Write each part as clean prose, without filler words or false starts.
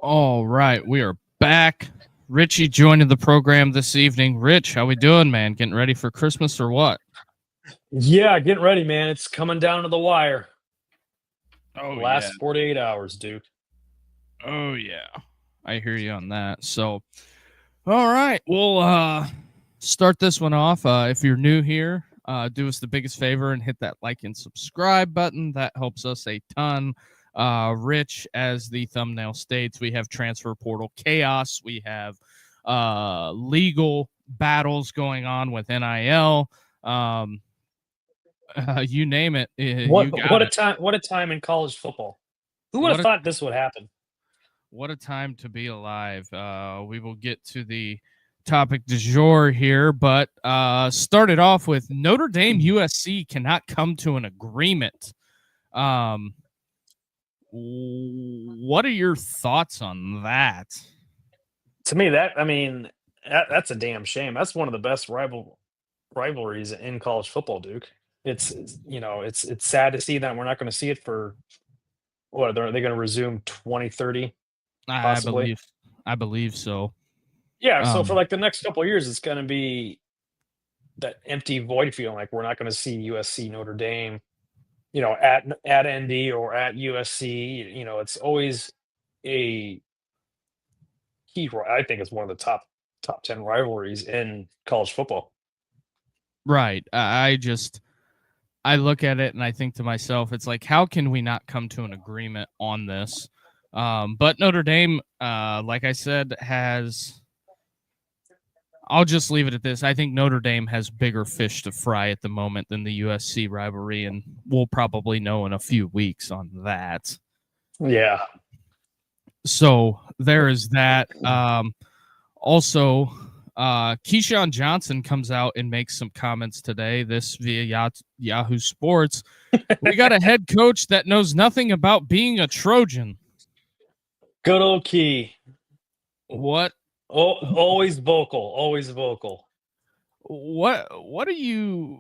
All right, we are back. Richie joining the program this evening. Rich, how we doing, man? Getting ready for Christmas or what? Yeah, getting ready, man. It's coming down to the wire. Oh yeah. Last 48 hours, Duke. Oh yeah. I hear you on that. So, all right, we'll start this one off. If you're new here, do us the biggest favor and hit that like and subscribe button. That helps us a ton. Rich, as the thumbnail states, we have transfer portal chaos. We have legal battles going on with NIL. You name it, you got What a it. time! What a time in college football. Who would What have a thought this would happen? what a time to be alive. We will get to the topic du jour here, but started off with Notre Dame USC cannot come to an agreement. What are your thoughts on that? To me, that's a damn shame. That's one of the best rivalries in college football, Duke. It's sad to see that we're not going to see it for what are they going to resume 2030 I possibly? believe, I believe so. Yeah, so for Um, like the next couple of years, it's going to be that empty void feeling like we're not going to see USC Notre Dame at ND or at USC. It's always a I think it's one of the top 10 rivalries in college football. right. I look at it and I think to myself, it's like, how can we not come to an agreement on this? But Notre Dame, like I said, I'll just leave it at this. I think Notre Dame has bigger fish to fry at the moment than the USC rivalry, and we'll probably know in a few weeks on that. Yeah. So there is that. Also, Keyshawn Johnson comes out and makes some comments today. This via Yahoo Sports. We got a head coach that knows nothing about being a Trojan. Good old Key. What? Oh, always vocal, always vocal. What are you?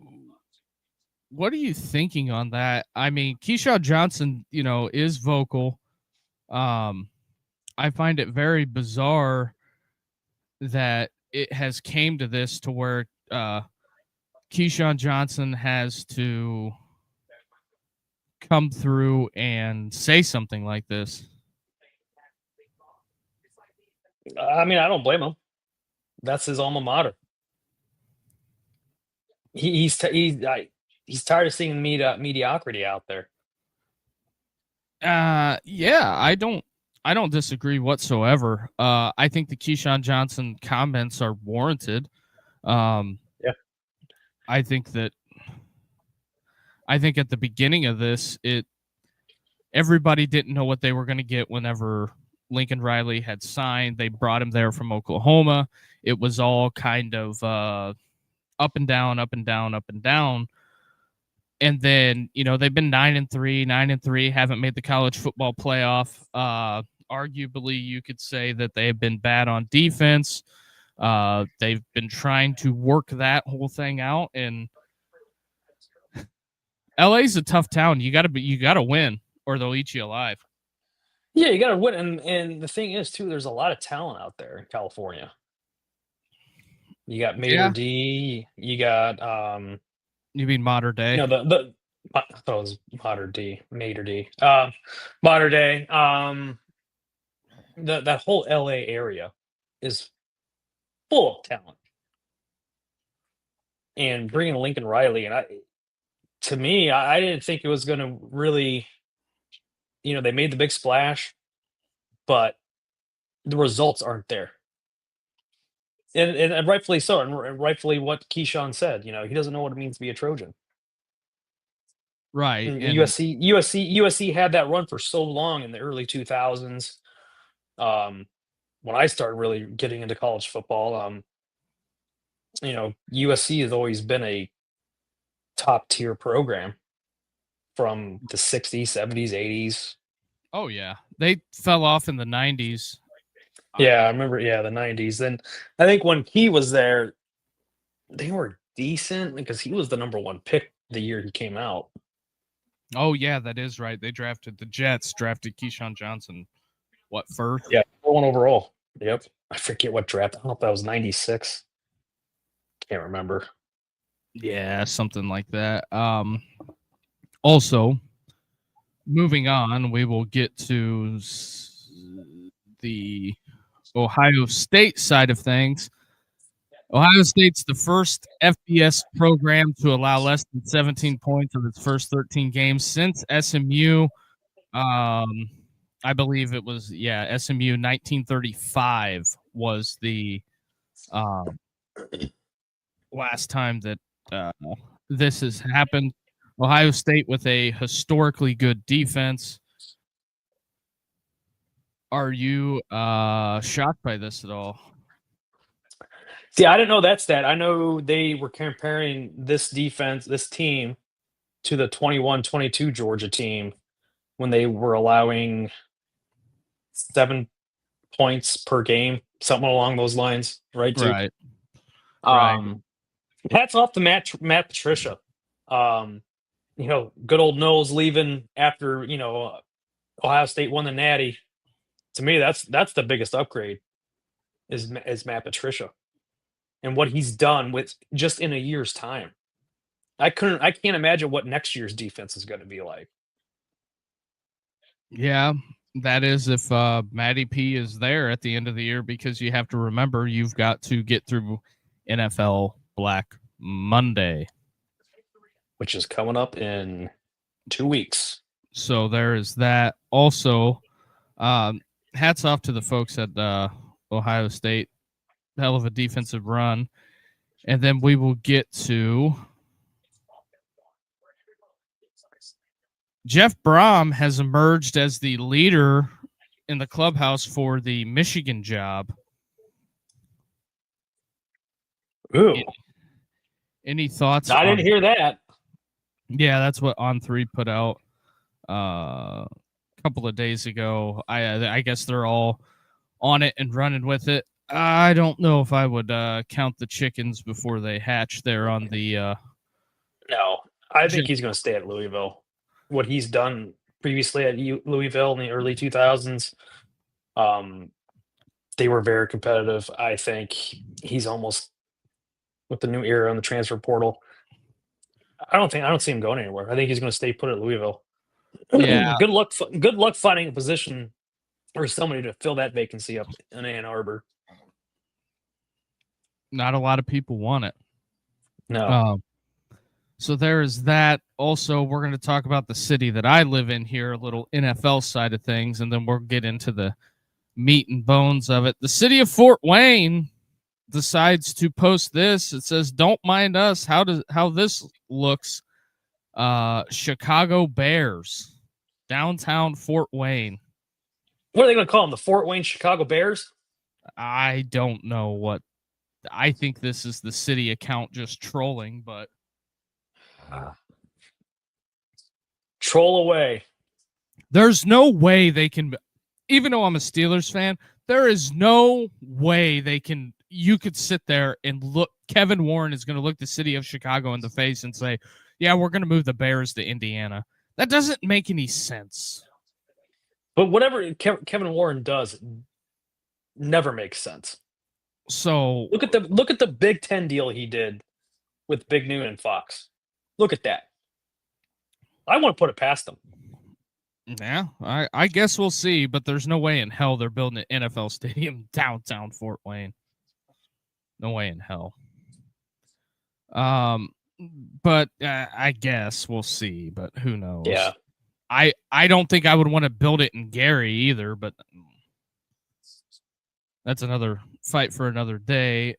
What are you thinking on that? I mean, Keyshawn Johnson, is vocal. I find it very bizarre that it has came to this to where Keyshawn Johnson has to come through and say something like this. I mean, I don't blame him. That's his alma mater. He's tired of seeing mediocrity out there. Yeah, I don't disagree whatsoever. I think the Keyshawn Johnson comments are warranted. Yeah. I think at the beginning of this, everybody didn't know what they were going to get whenever Lincoln Riley had signed. They brought him there from Oklahoma. It was all kind of up and down, up and down, up and down. And then, they've been 9-3, haven't made the college football playoff. Arguably, you could say that they've been bad on defense. They've been trying to work that whole thing out, and LA's a tough town. You gotta win, or they'll eat you alive. Yeah, you got to win, and the thing is too, there's a lot of talent out there in California. You got Mater Yeah. D. You got You mean modern day? the I thought it was Mater D, Mater D. Modern day. That whole LA area is full of talent, and bringing Lincoln Riley, to me, I didn't think it was going to really. They made the big splash, but the results aren't there. And rightfully so, and rightfully what Keyshawn said. He doesn't know what it means to be a Trojan. Right. And And USC had that run for so long in the early 2000s. When I started really getting into college football, USC has always been a top tier program from the 60s, 70s, 80s. oh yeah, they fell off in the 90s. Yeah, I remember. Yeah, the 90s. Then I think when he was there, they were decent because he was the number one pick the year he came out. Oh yeah, that is right. The Jets drafted Keyshawn Johnson. What, first? Yeah. 1 overall. Yep. I forget what draft. I don't know if that was 96. Can't remember. Yeah, something like that. Also, moving on, we will get to the Ohio State side of things. Ohio State's the first FBS program to allow less than 17 points of its first 13 games since SMU. I believe it was SMU 1935 was the last time that this has happened. Ohio State with a historically good defense. Are you shocked by this at all? See, I didn't know that stat. I know they were comparing this team, to the 21-22 Georgia team when they were allowing 7 points per game, something along those lines, right, Duke? Right. Hats off to Matt Patricia. Good old Knowles leaving after Ohio State won the Natty. To me, that's the biggest upgrade is Matt Patricia and what he's done with just in a year's time. I can't imagine what next year's defense is going to be like. Yeah, that is if Matty P is there at the end of the year, because you have to remember you've got to get through NFL Black Monday, which is coming up in 2 weeks. So there is that. Also, hats off to the folks at Ohio State. Hell of a defensive run. And then we will get to Jeff Brom has emerged as the leader in the clubhouse for the Michigan job. Ooh. Any thoughts? I didn't hear that. Yeah, that's what On3 put out a couple of days ago. I guess they're all on it and running with it. I don't know if I would count the chickens before they hatch there on the No, I think he's going to stay at Louisville. What he's done previously at Louisville in the early 2000s, they were very competitive. I think he's almost, with the new era on the transfer portal, I don't see him going anywhere. I think he's going to stay put at Louisville. Yeah. Good luck finding a position or somebody to fill that vacancy up in Ann Arbor. Not a lot of people want it. No. So there is that. Also, we're going to talk about the city that I live in here, a little NFL side of things, and then we'll get into the meat and bones of it. The city of Fort Wayne decides to post this. It says, "Don't mind us. How this looks? Chicago Bears, downtown Fort Wayne." What are they going to call them? The Fort Wayne Chicago Bears? I don't know what. I think this is the city account just trolling, but troll away. There's no way they can, even though I'm a Steelers fan, there is no way they can. You could sit there and look. Kevin Warren is going to look the city of Chicago in the face and say, "Yeah, we're going to move the Bears to Indiana." That doesn't make any sense. But whatever Kevin Warren does never makes sense. So look at the Big Ten deal he did with Big Noon and Fox. Look at that. I want to put it past them. Yeah, I guess we'll see, but there's no way in hell they're building an NFL stadium downtown Fort Wayne. No way in hell. But I guess we'll see, but who knows? Yeah. I don't think I would want to build it in Gary either, but that's another fight for another day.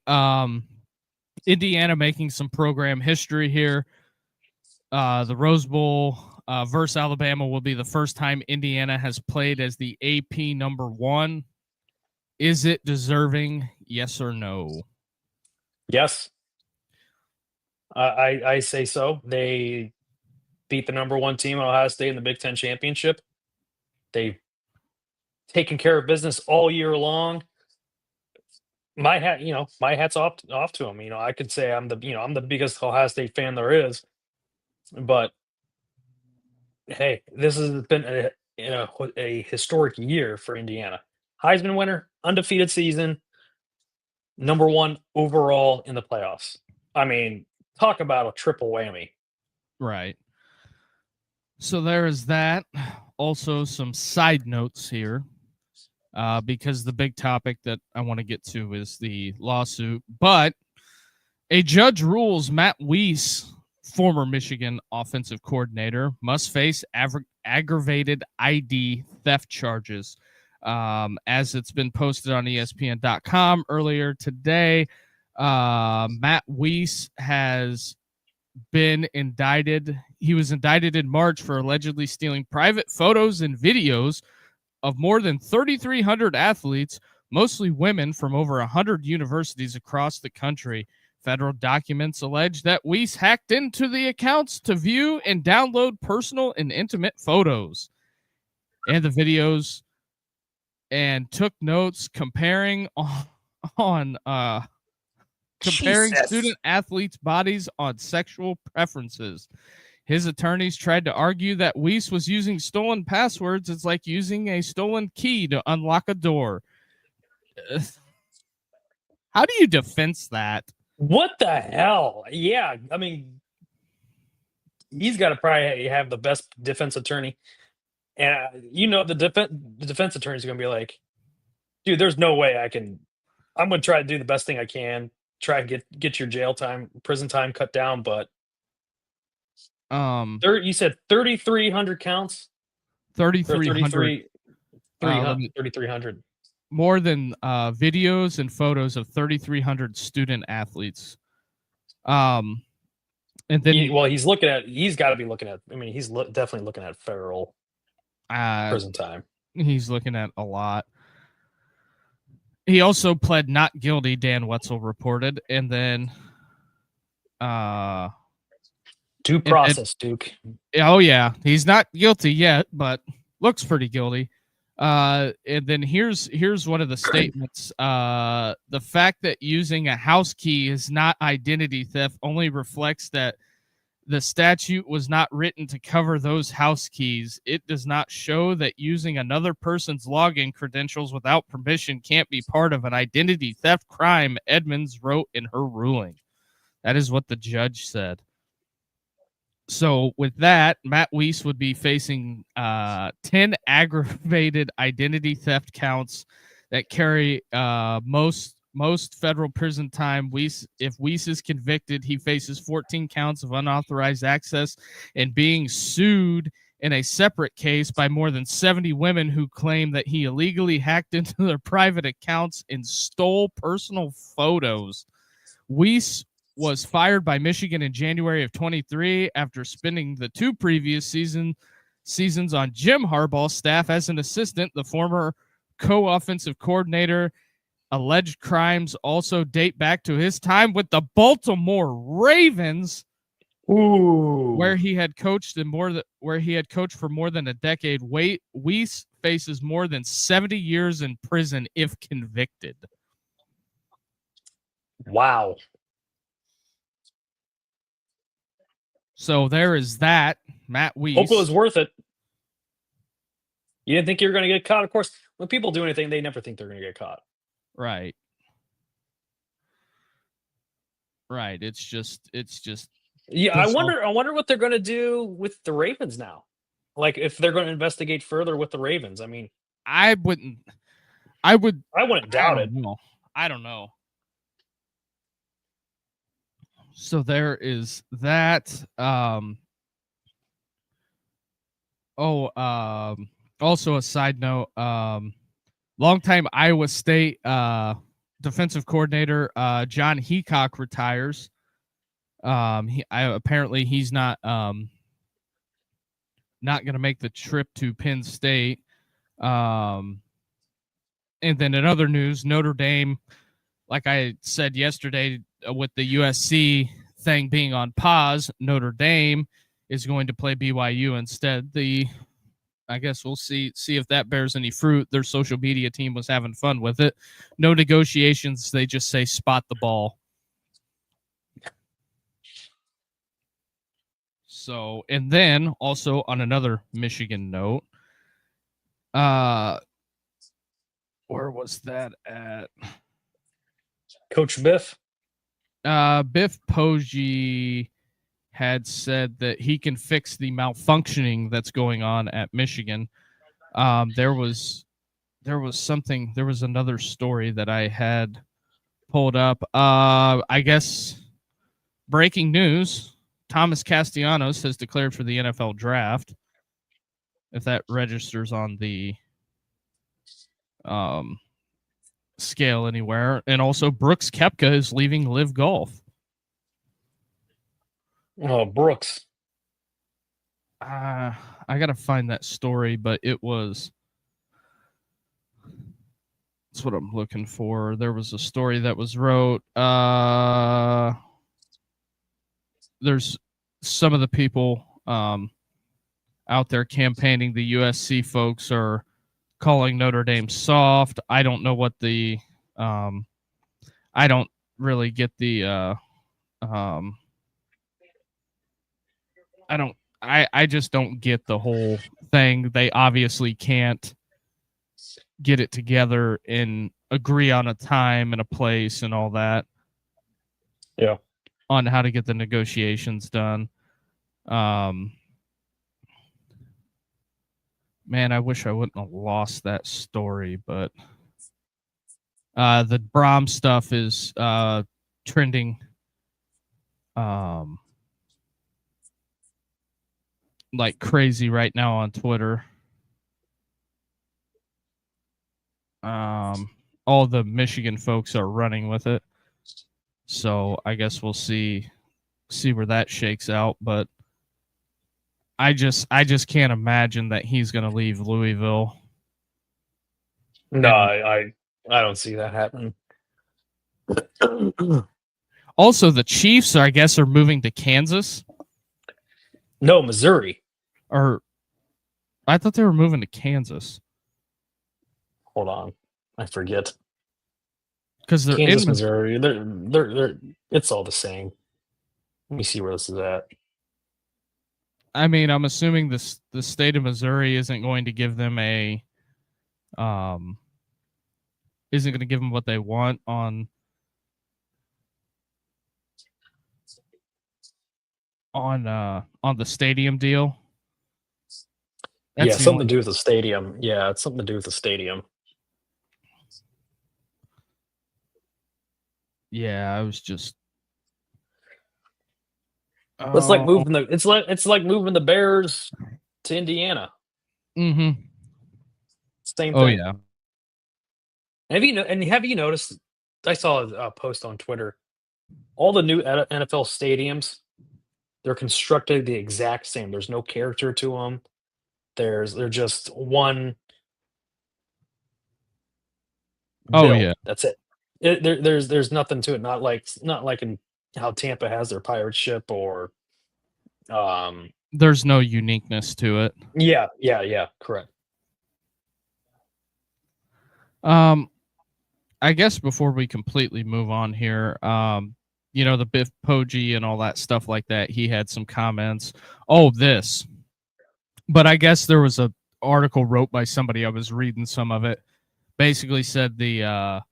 Indiana making some program history here. The Rose Bowl versus Alabama will be the first time Indiana has played as the AP number 1. Is it deserving? Yes or no? Yes. I say so. They beat the number 1 team, Ohio State, in the Big Ten championship. They've taken care of business all year long. My hat's off to them. I could say I'm the biggest Ohio State fan there is, but hey, this has been a historic year for Indiana. Heisman winner, undefeated season, number 1 overall in the playoffs. I mean, talk about a triple whammy. Right. So there is that. Also, some side notes here, because the big topic that I want to get to is the lawsuit. But a judge rules Matt Weiss, former Michigan offensive coordinator, must face aggravated ID theft charges. As it's been posted on ESPN.com earlier today, Matt Weiss has been indicted. He was indicted in March for allegedly stealing private photos and videos of more than 3,300 athletes, mostly women from over 100 universities across the country. Federal documents allege that Weiss hacked into the accounts to view and download personal and intimate photos and the videos and took notes comparing Jesus. student athletes' bodies on sexual preferences. His attorneys tried to argue that Weiss was using stolen passwords. It's like using a stolen key to unlock a door. How do you defense that? What the hell? Yeah, I mean, he's got to probably have the best defense attorney. And the defense attorney is going to be like, dude, there's no way I'm going to try to do the best thing I can, try and get your prison time cut down. But you said 3,300 counts? 3,300. 3,300. More than videos and photos of 3,300 student athletes. And then he's got to be looking at, I mean, he's definitely looking at federal prison time. He's looking at a lot. He also pled not guilty, Dan Wetzel reported, and then due process, Duke. Oh yeah, he's not guilty yet, but looks pretty guilty. And then here's one of the statements. The fact that using a house key is not identity theft only reflects that the statute was not written to cover those house keys. It does not show that using another person's login credentials without permission can't be part of an identity theft crime, Edmonds wrote in her ruling. That is what the judge said. So with that, Matt Weiss would be facing 10 aggravated identity theft counts that carry most federal prison time. If Weiss is convicted, he faces 14 counts of unauthorized access and being sued in a separate case by more than 70 women who claim that he illegally hacked into their private accounts and stole personal photos. Weiss was fired by Michigan in January of 23 after spending the 2 previous seasons on Jim Harbaugh's staff as an assistant. The former co-offensive coordinator alleged crimes also date back to his time with the Baltimore Ravens, where he had coached for more than a decade. Weiss faces more than 70 years in prison if convicted. Wow. So there is that. Matt Weiss. Hope it was worth it. You didn't think you were going to get caught? Of course, when people do anything, they never think they're going to get caught. Right. It's just. Yeah, I wonder what they're going to do with the Ravens now. Like if they're going to investigate further with the Ravens. I mean, I wouldn't doubt it. I don't know. So there is that. Also a side note, longtime Iowa State defensive coordinator John Heacock retires. Apparently he's not going to make the trip to Penn State. And then in other news, Notre Dame, like I said yesterday, with the USC thing being on pause, Notre Dame is going to play BYU instead. I guess we'll see if that bears any fruit. Their social media team was having fun with it. No negotiations. They just say spot the ball. So, and then also on another Michigan note, Where was that at? Coach Biff. Biff Poggi had said that he can fix the malfunctioning that's going on at Michigan. There was another story that I had pulled up. I guess breaking news: Thomas Castellanos has declared for the NFL draft. If that registers on the scale anywhere, and also Brooks Koepka is leaving Live Golf. Oh, Brooks. I gotta find that story, but it was. That's what I'm looking for. There was a story that was wrote. There's some of the people out there campaigning. The USC folks are calling Notre Dame soft. I don't know what the. I don't really get the. I just don't get the whole thing. They obviously can't get it together and agree on a time and a place and all that. Yeah. On how to get the negotiations done. Man, I wish I wouldn't have lost that story, but the Braum stuff is trending like crazy right now on Twitter. All the Michigan folks are running with it. So I guess we'll see where that shakes out, but I just can't imagine that he's going to leave Louisville. No, I don't see that happening. Also, the Chiefs, I guess, are moving to Kansas. No, Missouri. Or I thought they were moving to Kansas. Hold on, I forget. Because they're Kansas, in Missouri. They're. It's all the same. Let me see where this is at. I mean, I'm assuming the state of Missouri isn't going to give them isn't going to give them what they want on the stadium deal. That's something to do with the stadium. Yeah, it's something to do with the stadium. Yeah, I was just. It's like moving it's like moving the Bears to Indiana. Mm-hmm. Same thing. Oh yeah. Have you noticed? I saw a post on Twitter. All the new NFL stadiums, they're constructed the exact same. There's no character to them. They're just one. Oh build. yeah. That's it. There's nothing to it. Not like in how Tampa has their pirate ship or. There's no uniqueness to it. Yeah, correct. I guess before we completely move on here, the Biff Poggi and all that stuff like that, he had some comments. But I guess there was a article wrote by somebody. I was reading some of it. Basically said the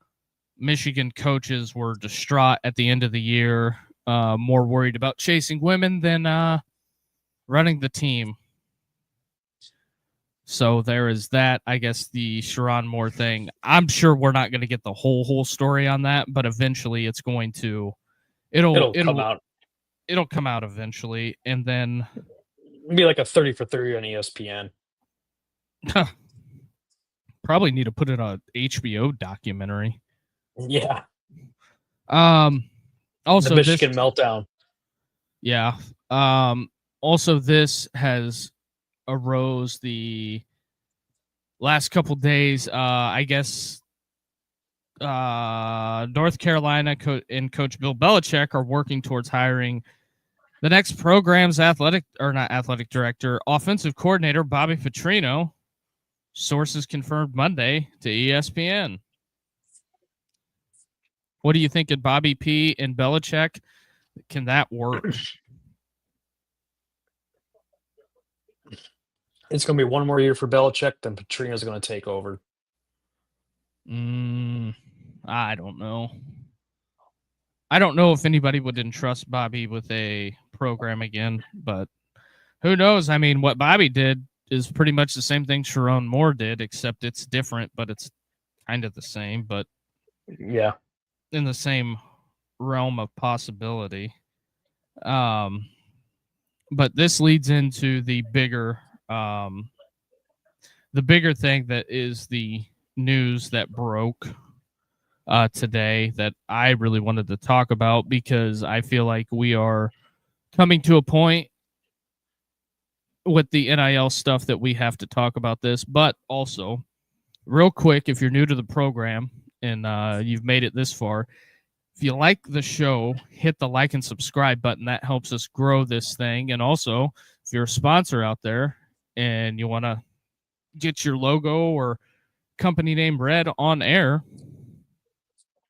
Michigan coaches were distraught at the end of the year, more worried about chasing women than running the team. So there is that. I guess the Sharon Moore thing. I'm sure we're not going to get the whole story on that, but eventually it's going to. It'll come out. It'll come out eventually, and then it'll be like a 30 for 30 on ESPN. Probably need to put it on an HBO documentary. Yeah. Also, the Michigan meltdown. Yeah. Also, this has arose the last couple days. I guess North Carolina and Coach Bill Belichick are working towards hiring the next program's offensive coordinator, Bobby Petrino. Sources confirmed Monday to ESPN. What do you think of Bobby P and Belichick? Can that work? It's going to be one more year for Belichick, then Petrino's going to take over. I don't know. I don't know if anybody would entrust Bobby with a program again, but who knows? I mean, what Bobby did is pretty much the same thing Sharon Moore did, except it's different, but it's kind of the same, but yeah, in the same realm of possibility. But this leads into the bigger thing that is the news that broke today that I really wanted to talk about, because I feel like we are coming to a point with the NIL stuff that we have to talk about this. But also, real quick, if you're new to the program and you've made it this far, if you like the show, hit the like and subscribe button. That helps us grow this thing. And also, if you're a sponsor out there and you want to get your logo or company name read on air,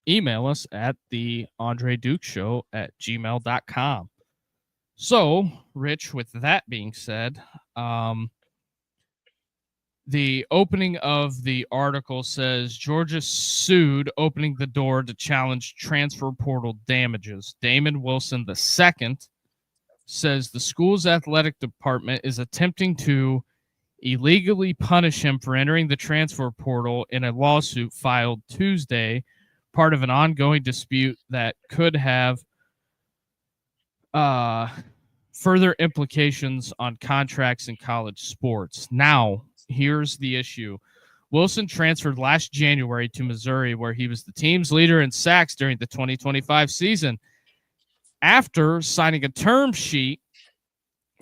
email us at the Andre Duke Show at gmail.com. So, Rich, with that being said, the opening of the article says Georgia sued, opening the door to challenge transfer portal damages. Damon Wilson II says the school's athletic department is attempting to illegally punish him for entering the transfer portal in a lawsuit filed Tuesday, part of an ongoing dispute that could have further implications on contracts in college sports. Now, here's the issue. Wilson transferred last January to Missouri, where he was the team's leader in sacks during the 2025 season. After signing a term sheet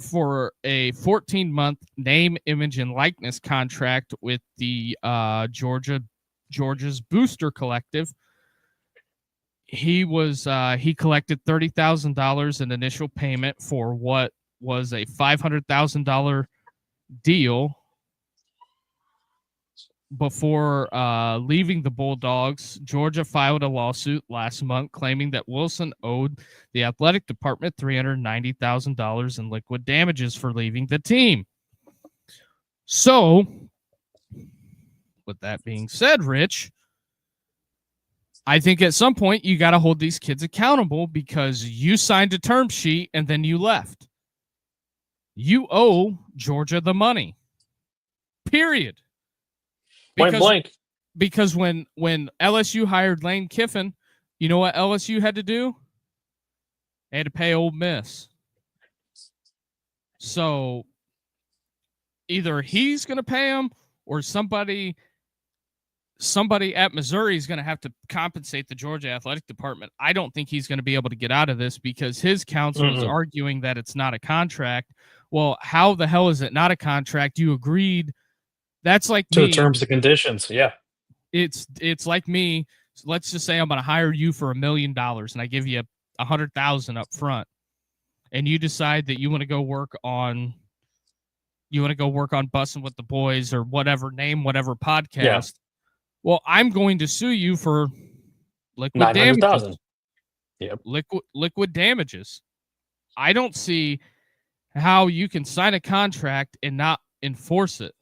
for a 14-month name, image, and likeness contract with the Georgia's Booster Collective, he collected $30,000 in initial payment for what was a $500,000 deal. Before leaving the Bulldogs, Georgia filed a lawsuit last month claiming that Wilson owed the athletic department $390,000 in liquid damages for leaving the team. So, with that being said, Rich, I think at some point you got to hold these kids accountable, because you signed a term sheet and then you left. You owe Georgia the money. Period. Because when LSU hired Lane Kiffin, you know what LSU had to do? They had to pay Ole Miss. So either he's going to pay him, or somebody at Missouri is going to have to compensate the Georgia athletic department. I don't think he's going to be able to get out of this, because his counsel is arguing that it's not a contract. Well, how the hell is it not a contract? You agreed. That's like to me. The terms and conditions. Yeah. It's like me. Let's just say I'm going to hire you for $1 million, and I give you $100,000 up front, and you decide that you want to go work on Bussing with the Boys or whatever podcast. Yeah. Well, I'm going to sue you for liquid damages. Yep. Liquid damages. I don't see how you can sign a contract and not enforce it.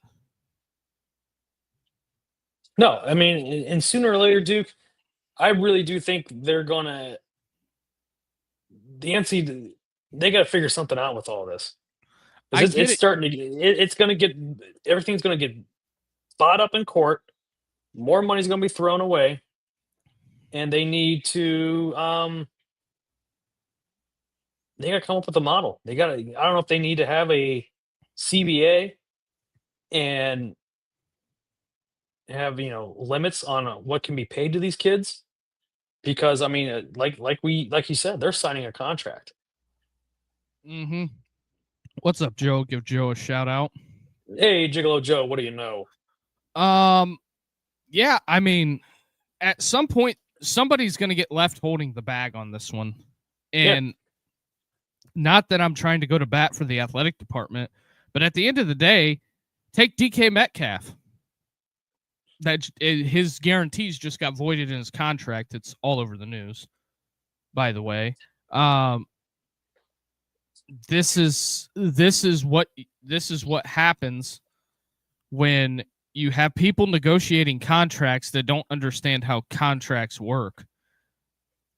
No, I mean, and sooner or later, Duke, I really do think they're gonna. The NC, they got to figure something out with all this. It's starting to. It's going to get. Everything's going to get bought up in court. More money's going to be thrown away, and they need to. They got to come up with a model. They got to. I don't know if they need to have a CBA, and have limits on what can be paid to these kids, because I mean, like you said, they're signing a contract. Mm-hmm. What's up, Joe? Give Joe a shout out. Hey, Gigolo Joe, what do you know? Yeah, I mean, at some point, somebody's going to get left holding the bag on this one. And not that I'm trying to go to bat for the athletic department, but at the end of the day, take DK Metcalf. That his guarantees just got voided in his contract. It's all over the news, by the way. This is what happens when you have people negotiating contracts that don't understand how contracts work.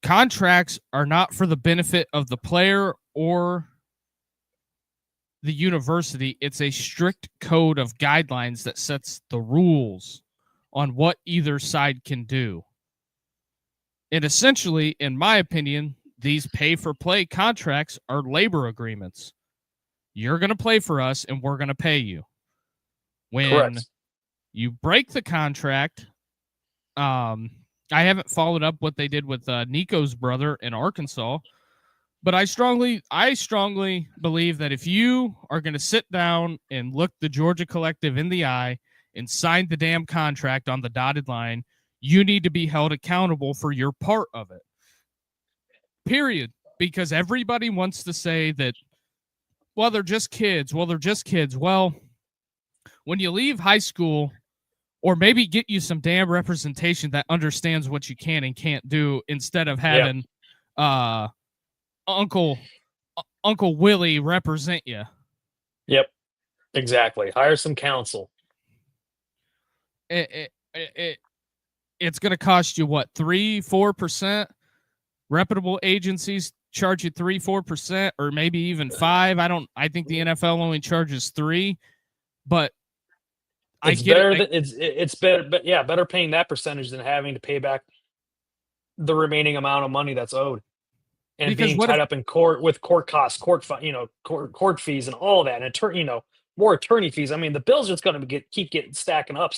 Contracts are not for the benefit of the player or the university. It's a strict code of guidelines that sets the rules on what either side can do. And essentially, in my opinion, these pay-for-play contracts are labor agreements. You're going to play for us, and we're going to pay you. When Correct. you break the contract, I haven't followed up what they did with Nico's brother in Arkansas, but I strongly believe that if you are going to sit down and look the Georgia Collective in the eye and sign the damn contract on the dotted line, you need to be held accountable for your part of it. Period. Because everybody wants to say that, well, they're just kids. Well, when you leave high school, or maybe get you some damn representation that understands what you can and can't do, instead of having Uncle Willie represent you. Yep, exactly. Hire some counsel. It's going to cost you what, 3-4%? Reputable agencies charge you 3-4%, or maybe even 5%. I think the NFL only charges 3%, but It's better than it's better, but yeah, better paying that percentage than having to pay back the remaining amount of money that's owed, and because being tied up in court with court costs, court fees, and all that, and more attorney fees. I mean, the bill's just going to keep getting stacking up.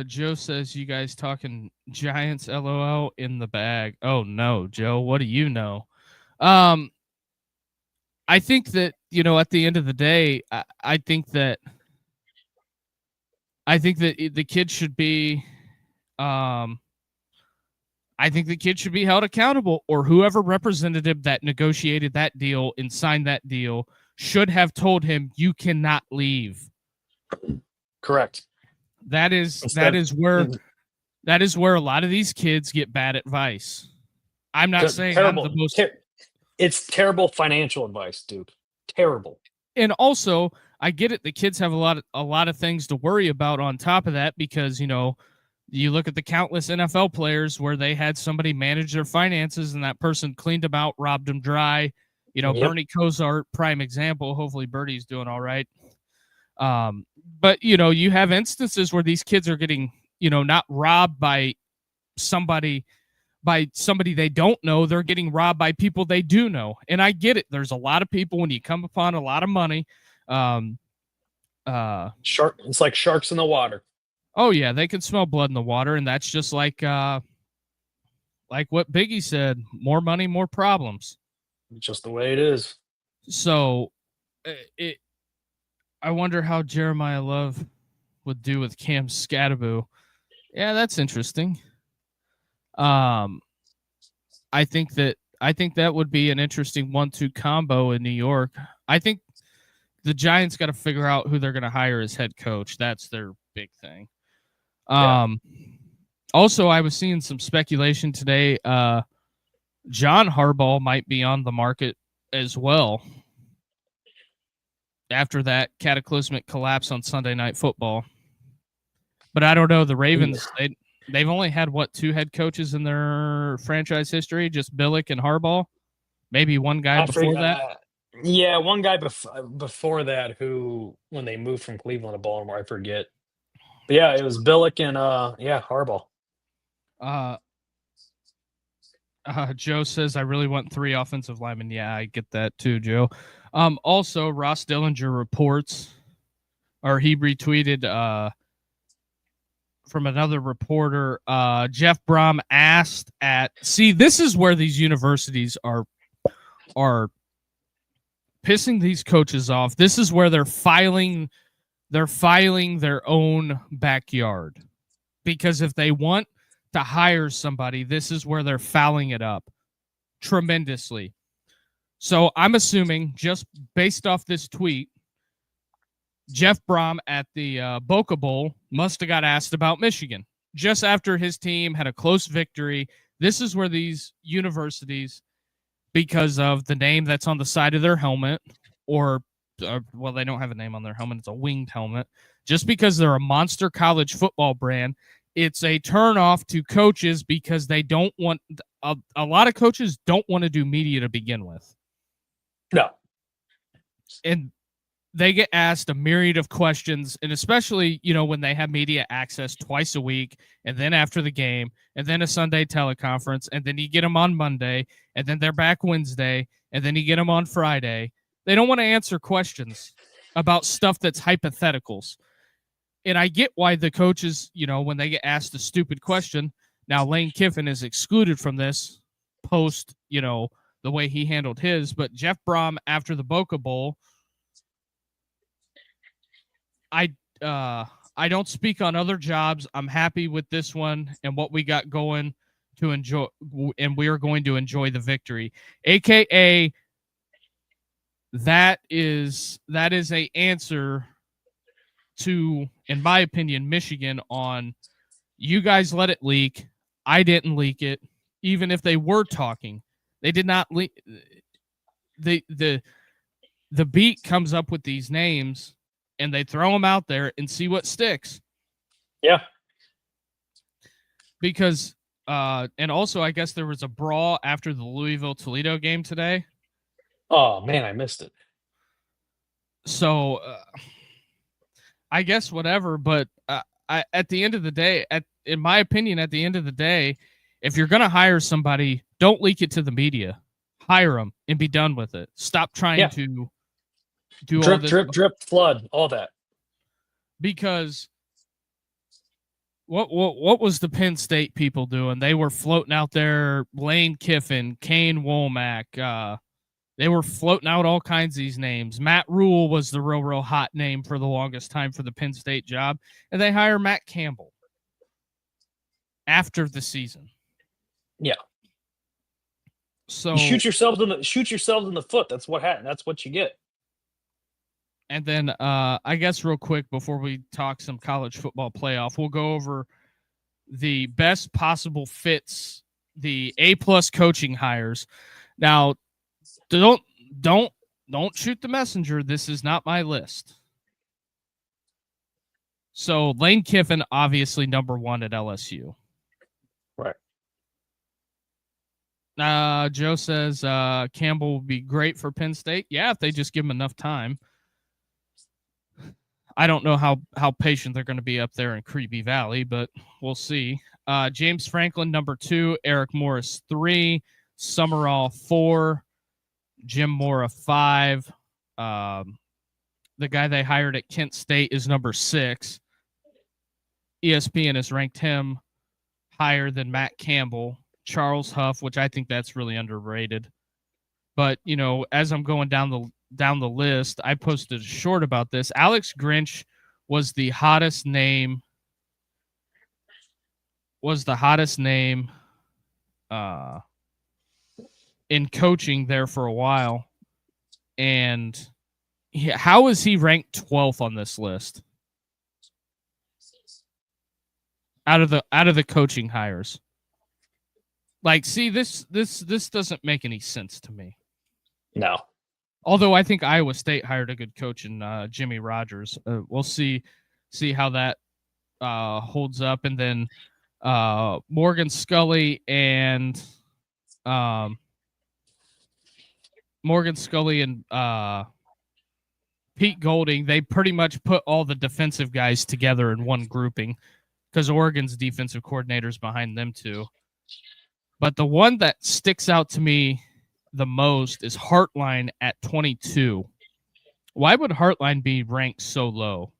Joe says, you guys talking Giants, LOL, in the bag. Oh no, Joe, what do you know? I think that, at the end of the day, I think that the kid should be, I think the kid should be held accountable, or whoever representative that negotiated that deal and signed that deal should have told him, you cannot leave. Correct. That is where a lot of these kids get bad advice. I'm not saying terrible. I'm the most. It's terrible financial advice, dude. Terrible. And also, I get it. The kids have a lot of things to worry about on top of that, because you look at the countless NFL players where they had somebody manage their finances, and that person cleaned them out, robbed them dry. Yep. Bernie Kosar, prime example. Hopefully, Birdie's doing all right. But you have instances where these kids are getting, not robbed by somebody they don't know. They're getting robbed by people they do know. And I get it. There's a lot of people, when you come upon a lot of money, it's like sharks in the water. Oh yeah, they can smell blood in the water, and that's just like what Biggie said, more money, more problems. Just the way it is. So I wonder how Jeremiah Love would do with Cam Scattaboo. Yeah, that's interesting. I think that would be an interesting 1-2 combo in New York. I think the Giants got to figure out who they're going to hire as head coach. That's their big thing. Also, I was seeing some speculation today. John Harbaugh might be on the market as well after that cataclysmic collapse on Sunday Night Football. But I don't know. The Ravens, they've only had, 2 head coaches in their franchise history, just Billick and Harbaugh. Maybe one guy before that. Yeah, one guy before that who, when they moved from Cleveland to Baltimore, I forget. But yeah, it was Billick and Harbaugh. Joe says, I really want 3 offensive linemen. Yeah, I get that too, Joe. Also, Ross Dillinger reports, or he retweeted from another reporter, Jeff Brom asked this is where these universities are pissing these coaches off. This is where they're filing their own backyard, because if they want to hire somebody, this is where they're fouling it up tremendously. So I'm assuming, just based off this tweet, Jeff Brom at the Boca Bowl must have got asked about Michigan just after his team had a close victory. This is where these universities, because of the name that's on the side of their helmet, or well, they don't have a name on their helmet. It's a winged helmet. Just because they're a monster college football brand, it's a turnoff to coaches because they don't want a lot of coaches don't want to do media to begin with. No. And they get asked a myriad of questions, and especially, when they have media access twice a week, and then after the game, and then a Sunday teleconference, and then you get them on Monday, and then they're back Wednesday, and then you get them on Friday. They don't want to answer questions about stuff that's hypotheticals. And I get why the coaches, when they get asked a stupid question, now Lane Kiffin is excluded from this post, the way he handled his, but Jeff Brom after the Boca Bowl, I don't speak on other jobs. I'm happy with this one and what we got going to enjoy, and we are going to enjoy the victory. AKA, that is a answer to, in my opinion, Michigan on you guys let it leak. I didn't leak it. Even if they were talking, they did not leak. The beat comes up with these names, and they throw them out there and see what sticks. Yeah. Because, and also I guess there was a brawl after the Louisville-Toledo game today. Oh, man, I missed it. So, I guess whatever, but at the end of the day, in my opinion, at the end of the day, if you're going to hire somebody, don't leak it to the media. Hire them and be done with it. Stop trying to do drip, all this. drip, flood, all that. Because what was the Penn State people doing? They were floating out there, Lane Kiffin, Kane Womack. They were floating out all kinds of these names. Matt Rule was the real hot name for the longest time for the Penn State job. And they hire Matt Campbell after the season. Yeah. So you shoot yourselves in the foot. That's what happened. That's what you get. And then I guess real quick before we talk some college football playoff, we'll go over the best possible fits, the A+ coaching hires. Now, don't shoot the messenger. This is not my list. So Lane Kiffin, obviously number one at LSU. Right. Joe says Campbell would be great for Penn State. Yeah, if they just give him enough time. I don't know how patient they're going to be up there in Creepy Valley, but we'll see. James Franklin, number 2. Eric Morris, 3. Summerall, 4. Jim Mora, 5. The guy they hired at Kent State is number 6. ESPN has ranked him higher than Matt Campbell. Charles Huff, which I think that's really underrated. But, as I'm going down the list, I posted a short about this. Alex Grinch was the hottest name. In coaching there for a while. And how is he ranked 12th on this list? Out of the coaching hires. Like, see, this doesn't make any sense to me. No. Although I think Iowa State hired a good coach in Jimmy Rogers. We'll see how that holds up. And then Morgan Scully and Pete Golding, they pretty much put all the defensive guys together in one grouping because Oregon's defensive coordinator's behind them too. But the one that sticks out to me the most is Hartline at 22. Why would Hartline be ranked so low?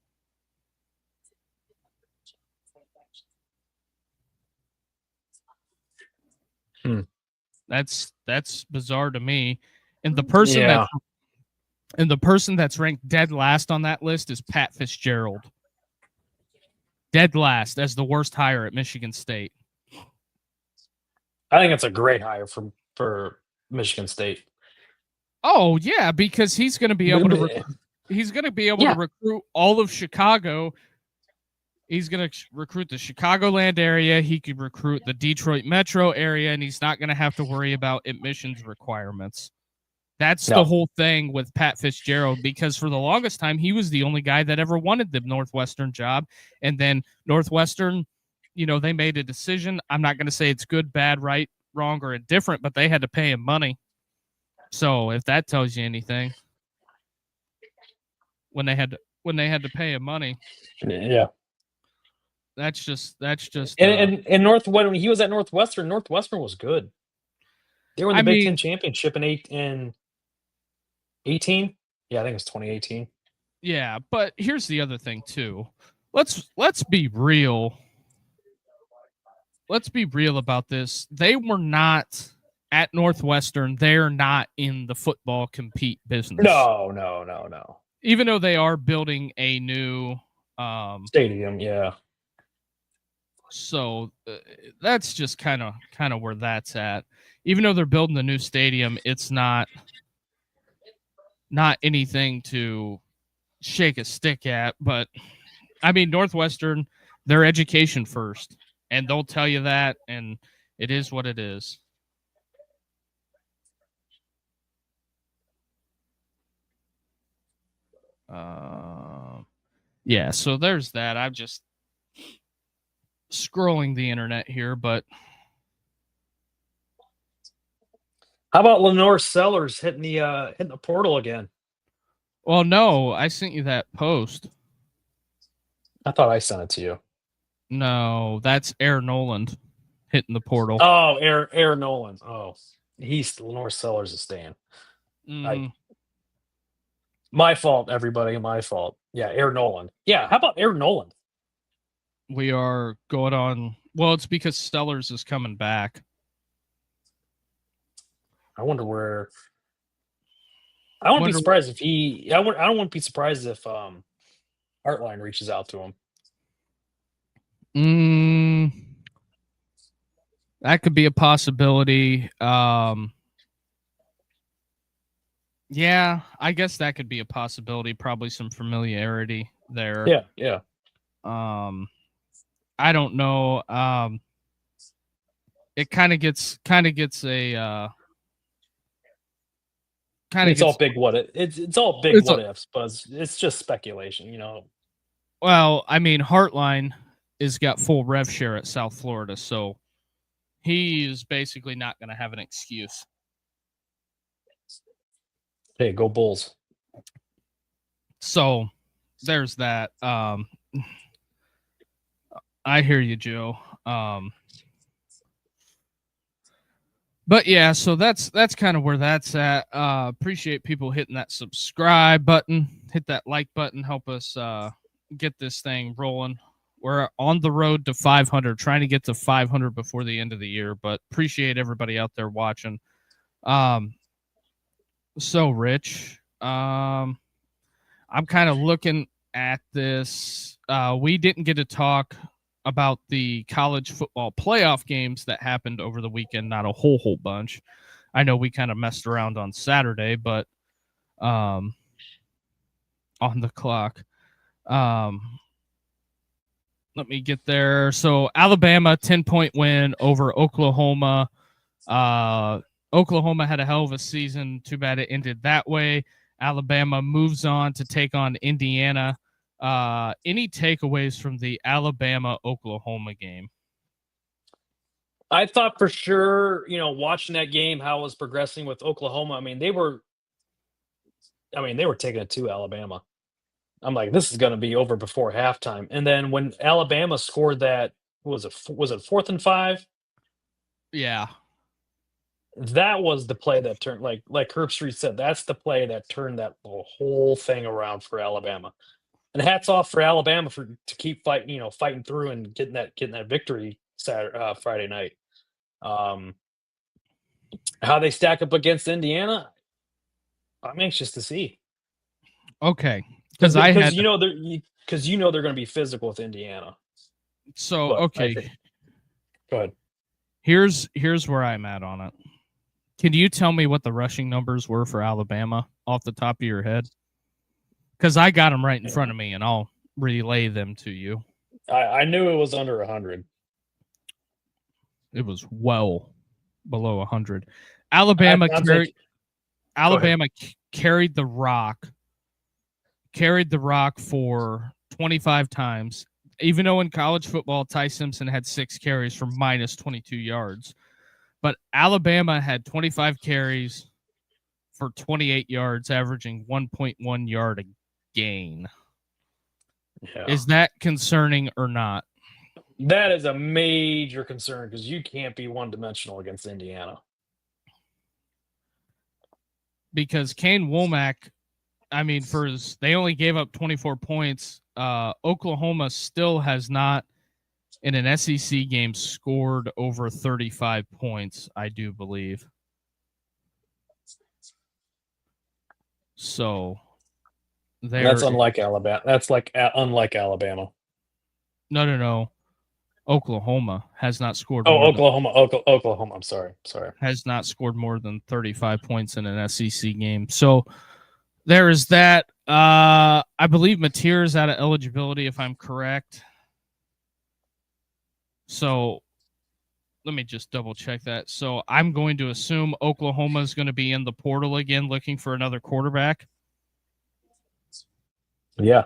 That's bizarre to me. And the person that's ranked dead last on that list is Pat Fitzgerald. Dead last as the worst hire at Michigan State. I think that's a great hire for Michigan State. Oh yeah, because he's going to be able to to recruit all of Chicago. He's going to recruit the Chicagoland area. He could recruit the Detroit metro area, and he's not going to have to worry about admissions requirements. That's the whole thing with Pat Fitzgerald, because for the longest time, he was the only guy that ever wanted the Northwestern job. And then Northwestern, they made a decision. I'm not going to say it's good, bad, right, wrong, or indifferent, but they had to pay him money. So if that tells you anything, when they had to pay him money, that's just. And when he was at Northwestern was good. They were in the Big Ten championship in 18. Yeah, I think it was 2018. Yeah, but here's the other thing too. Let's be real. Let's be real about this. They were not at Northwestern. They're not in the football compete business. No. Even though they are building a new stadium, yeah. So that's just kind of where that's at. Even though they're building a new stadium, it's not anything to shake a stick at. But I mean, Northwestern, their education first, and they'll tell you that, and it is what it is. Yeah, so there's that. I'm just scrolling the internet here, but how about Lenore Sellers hitting the portal again? Well, no, I sent you that post. I thought I sent it to you. No, that's Air Noland hitting the portal. Oh, Air Noland. Oh, Lenore Sellers is staying. My fault, everybody. My fault. Yeah, Air Noland. Yeah, how about Air Noland? We are going on. Well, it's because Sellers is coming back. I wonder where. I wouldn't be surprised if he. I don't want to be surprised if Heartline reaches out to him. That could be a possibility. Yeah, I guess that could be a possibility. Probably some familiarity there. Yeah. I don't know. It kind of gets a. It's all big what ifs, but it's just speculation, Well, I mean, Heartline has got full rev share at South Florida, so he is basically not going to have an excuse. Hey, go Bulls. So there's that. I hear you, Joe. But yeah, so that's kind of where that's at. Appreciate people hitting that subscribe button, hit that like button, help us get this thing rolling. We're on the road to 500, trying to get to 500 before the end of the year, but appreciate everybody out there watching. So Rich, I'm kind of looking at this. We didn't get to talk about the college football playoff games that happened over the weekend. Not a whole bunch. I know we kind of messed around on Saturday, but on the clock. Let me get there. So Alabama 10-point win over Oklahoma. Oklahoma had a hell of a season. Too bad it ended that way. Alabama moves on to take on Indiana. Any takeaways from the Alabama-Oklahoma game? I thought for sure, watching that game, how it was progressing with Oklahoma. I mean, they were taking it to Alabama. I'm like, this is going to be over before halftime. And then when Alabama scored that, was it 4th and 5? Yeah. That was the play that turned, like Herbstreit said, that's the play that turned that whole thing around for Alabama. And hats off for Alabama to keep fighting through and getting that victory Friday night. How they stack up against Indiana, I'm anxious to see. Okay, because they're going to be physical with Indiana. So okay, go ahead. Here's where I'm at on it. Can you tell me what the rushing numbers were for Alabama off the top of your head? Because I got them right in front of me, and I'll relay them to you. I knew it was under 100. It was well below 100. Alabama Alabama carried the rock for 25 times, even though in college football, Ty Simpson had 6 carries for minus 22 yards. But Alabama had 25 carries for 28 yards, averaging 1.1 yard a gain. Yeah. Is that concerning or not? That is a major concern because you can't be one-dimensional against Indiana. Because Kane Womack, I mean, they only gave up 24 points. Oklahoma still has not, in an SEC game, scored over 35 points, I do believe. So that's unlike Alabama. That's unlike Alabama. No. Oklahoma has not scored. Oklahoma. I'm sorry. Has not scored more than 35 points in an SEC game. So there is that. I believe Mateer is out of eligibility, if I'm correct. So let me just double check that. So I'm going to assume Oklahoma is going to be in the portal again, looking for another quarterback. Yeah.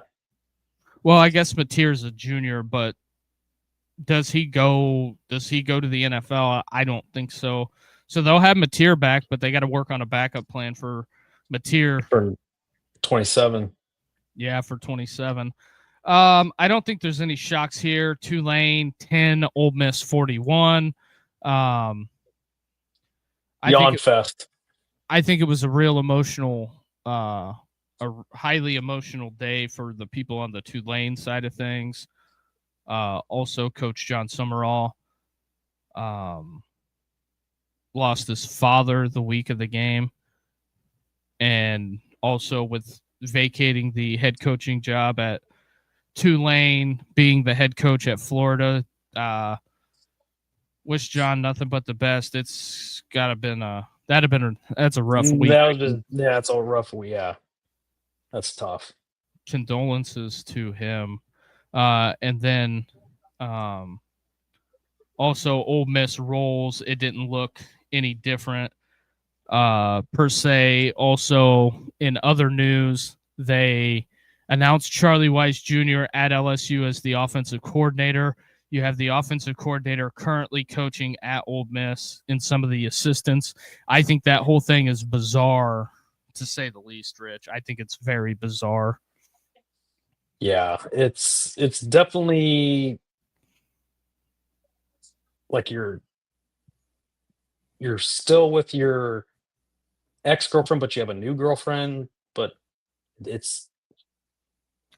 Well, I guess Mateer's a junior, but does he go to the NFL? I don't think so. So they'll have Mateer back, but they got to work on a backup plan for Mateer for 27. Yeah, for 27. I don't think there's any shocks here. Tulane 10, Ole Miss 41. Yawn fest. I think it was a real emotional, a highly emotional day for the people on the Tulane side of things. Also, Coach John Summerall lost his father the week of the game, and also with vacating the head coaching job at Tulane, being the head coach at Florida. Wish John nothing but the best. It's gotta been that's a rough week. It's a rough week. Yeah, that's tough. Condolences to him. And then also Ole Miss rolls. It didn't look any different per se. Also, in other news, they announced Charlie Weiss Jr. at LSU as the offensive coordinator. You have the offensive coordinator currently coaching at Ole Miss and some of the assistants. I think that whole thing is bizarre, to say the least, Rich. I think it's very bizarre. Yeah, it's definitely like you're still with your ex-girlfriend, but you have a new girlfriend, but it's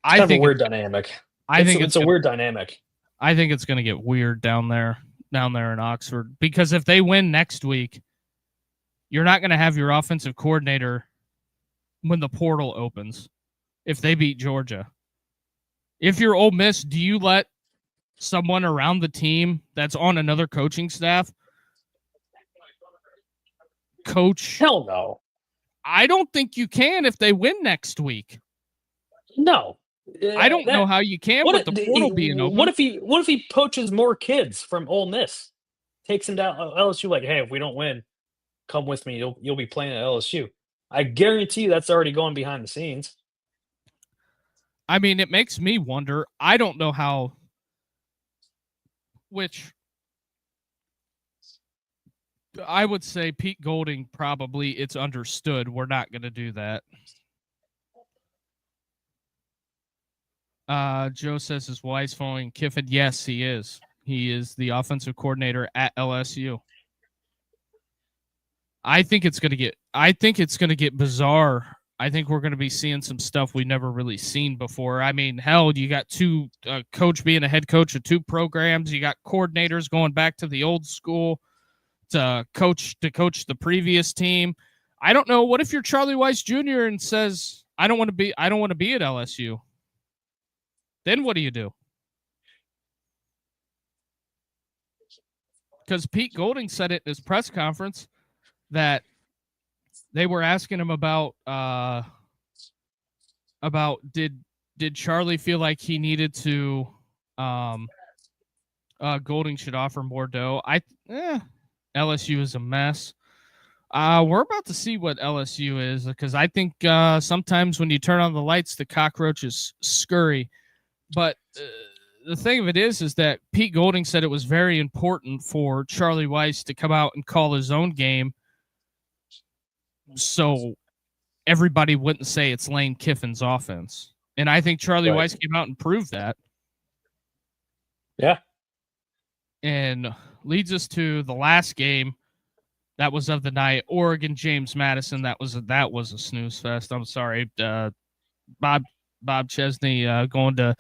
kind of a weird dynamic. I think it's a weird dynamic. I think it's going to get weird down there in Oxford, because if they win next week, you're not going to have your offensive coordinator when the portal opens if they beat Georgia. If you're Ole Miss, do you let someone around the team that's on another coaching staff coach? Hell no. I don't think you can if they win next week. No. I don't know how you can with the portal being open. What if he poaches more kids from Ole Miss? Takes them down LSU, like, hey, if we don't win, come with me. You'll be playing at LSU. I guarantee you that's already going behind the scenes. I mean, it makes me wonder. I don't know how, which I would say Pete Golding, probably it's understood we're not going to do that. Joe says, is Weiss following Kiffin? Yes, he is. He is the offensive coordinator at LSU. I think it's going to get bizarre. I think we're going to be seeing some stuff we've never really seen before. I mean, hell, you got two coach being a head coach of two programs. You got coordinators going back to the old school to coach the previous team. I don't know. What if you're Charlie Weiss Jr. and says, I don't want to be at LSU? Then what do you do? Because Pete Golding said it in his press conference that they were asking him about did Charlie feel like he needed to Golding should offer more dough. LSU is a mess. We're about to see what LSU is, because I think sometimes when you turn on the lights, the cockroaches scurry. But the thing of it is that Pete Golding said it was very important for Charlie Weiss to come out and call his own game, so everybody wouldn't say it's Lane Kiffin's offense. And I think Charlie Weiss came out and proved that. Yeah. And leads us to the last game that was of the night, Oregon James Madison. That was a snooze fest. I'm sorry, Bob Chesney going to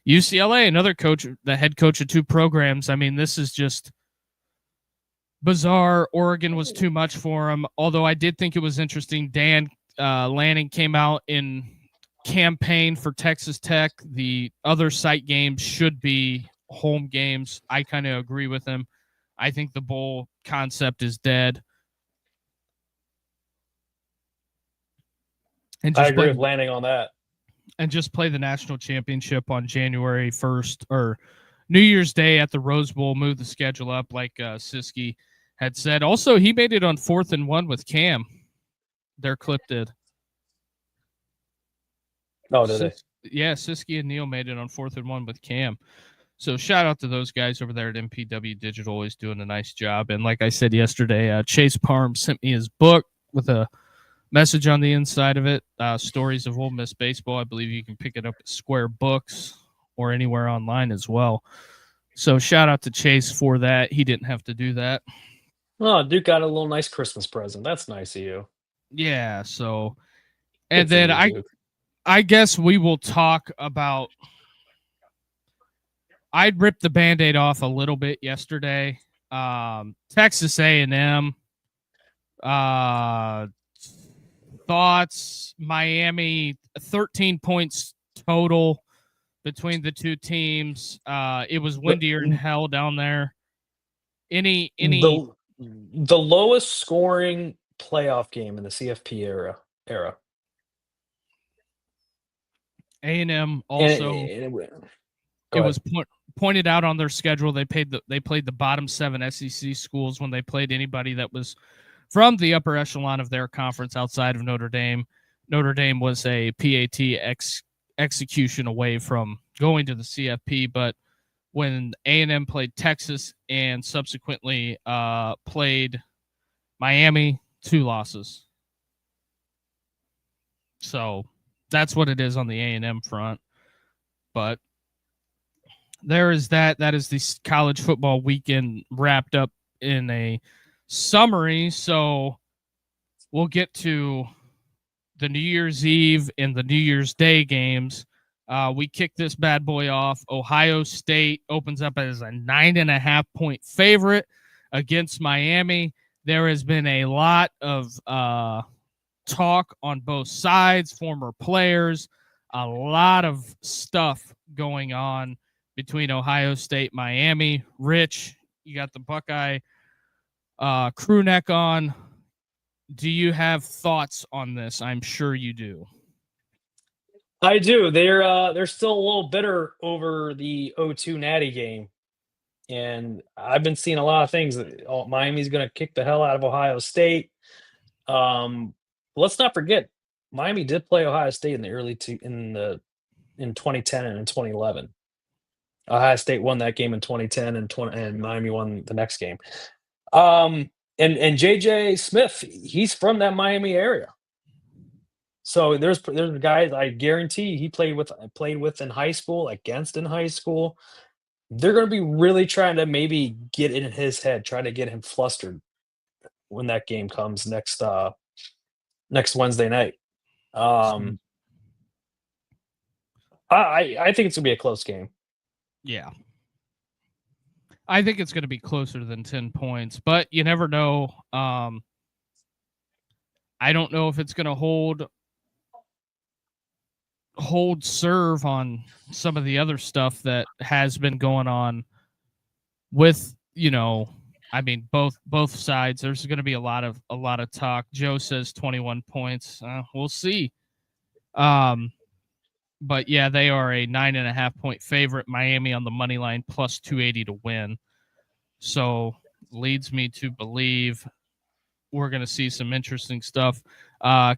UCLA, another coach, the head coach of two programs. I mean, this is just bizarre. Oregon was too much for him. Although I did think it was interesting. Dan Lanning came out in campaign for Texas Tech. The other site games should be home games. I kind of agree with him. I think the bowl concept is dead. And I agree with Lanning on that. And just play the national championship on January 1st or New Year's Day at the Rose Bowl. Move the schedule up like Siski had said. Also, he made it on 4th and 1 with Cam. Their clip did. Oh, did they? Yeah, Siski and Neil made it on 4th and 1 with Cam. So shout out to those guys over there at MPW Digital, always doing a nice job. And like I said yesterday, Chase Parham sent me his book with a message on the inside of it, Stories of Ole Miss Baseball. I believe you can pick it up at Square Books or anywhere online as well. So shout out to Chase for that. He didn't have to do that. Oh, Duke got a little nice Christmas present. That's nice of you. Yeah, so and then I guess we will talk about I'd ripped the Band-Aid off a little bit yesterday. Texas A&M thoughts, Miami, 13 points total between the two teams. It was windier than hell down there. The lowest scoring playoff game in the CFP era. A&M also. It was pointed out on their schedule. They played the bottom 7 SEC schools when they played anybody that was from the upper echelon of their conference outside of Notre Dame. Notre Dame was a PAT execution away from going to the CFP, but when A&M played Texas and subsequently played Miami, 2 losses. So that's what it is on the A&M front. But there is that. That is the college football weekend wrapped up in a summary. So we'll get to the New Year's Eve and the New Year's Day games. We kick this bad boy off. Ohio State opens up as a 9.5-point favorite against Miami. There has been a lot of talk on both sides, former players, a lot of stuff going on between Ohio State, Miami. Rich, you got the Buckeye crew neck on. Do you have thoughts on this? I'm sure you do. I do. They're still a little bitter over the 0-2 Natty game. And I've been seeing a lot of things. Miami's going to kick the hell out of Ohio State. Let's not forget, Miami did play Ohio State in the in 2010 and in 2011. Ohio State won that game in 2010 and Miami won the next game. And JJ Smith, he's from that Miami area. So there's guys I guarantee he played with in high school, against in high school. They're going to be really trying to maybe get in his head, trying to get him flustered when that game comes next Wednesday night. I think it's going to be a close game. Yeah. I think it's going to be closer than 10 points, but you never know. I don't know if it's going to hold serve on some of the other stuff that has been going on with, both sides. There's going to be a lot of talk. Joe says 21 points. We'll see. But yeah, they are a 9.5-point favorite. Miami on the money line plus 280 to win. So leads me to believe we're going to see some interesting stuff.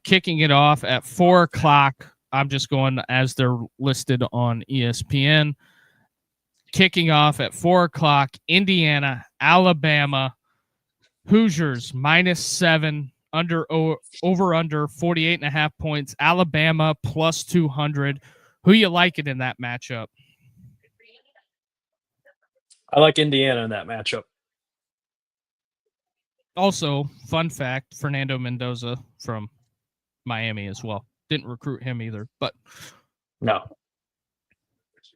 Kicking it off at 4:00. I'm just going as they're listed on ESPN. Kicking off at 4:00, Indiana, Alabama, Hoosiers -7, over under 48.5 points. Alabama +200. Who you liking in that matchup? I like Indiana in that matchup. Also, fun fact, Fernando Mendoza from Miami as well. Didn't recruit him either, but no.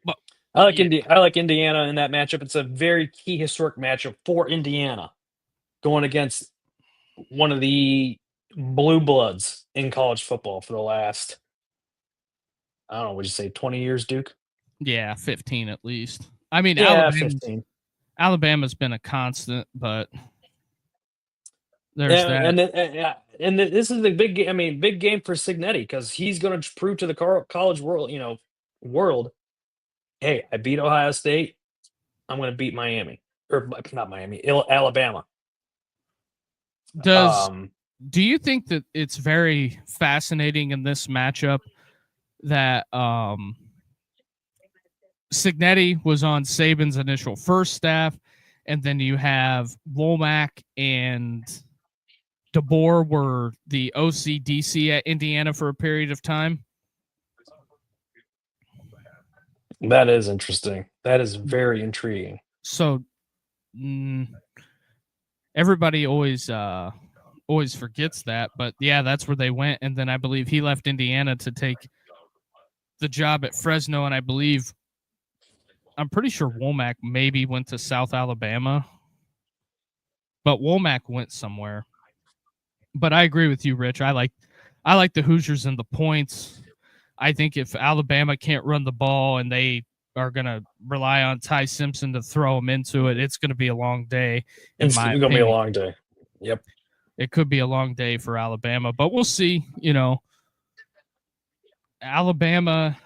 But I like Indiana in that matchup. It's a very key historic matchup for Indiana, going against one of the blue bloods in college football for the last, I don't know, would you say 20 years, Duke? Yeah, 15 at least. I mean, yeah, 15. Alabama's been a constant, but there's that. And this is a big game. I mean, big game for Signetti, because he's going to prove to the college world, hey, I beat Ohio State. I'm going to beat Miami, or not Miami, Alabama. Do you think that it's very fascinating in this matchup that Signetti was on Saban's initial first staff, and then you have Womack and DeBoer were the OC/DC at Indiana for a period of time? That is interesting. That is very intriguing. So everybody always forgets that, but yeah, that's where they went. And then I believe he left Indiana to take the job at Fresno, and I'm pretty sure Womack maybe went to South Alabama, but Womack went somewhere. But I agree with you, Rich. I like the Hoosiers and the points. I think if Alabama can't run the ball and they are going to rely on Ty Simpson to throw them into it, it's going to be a long day. It's going to be a long day. Yep. It could be a long day for Alabama, but we'll see. Alabama,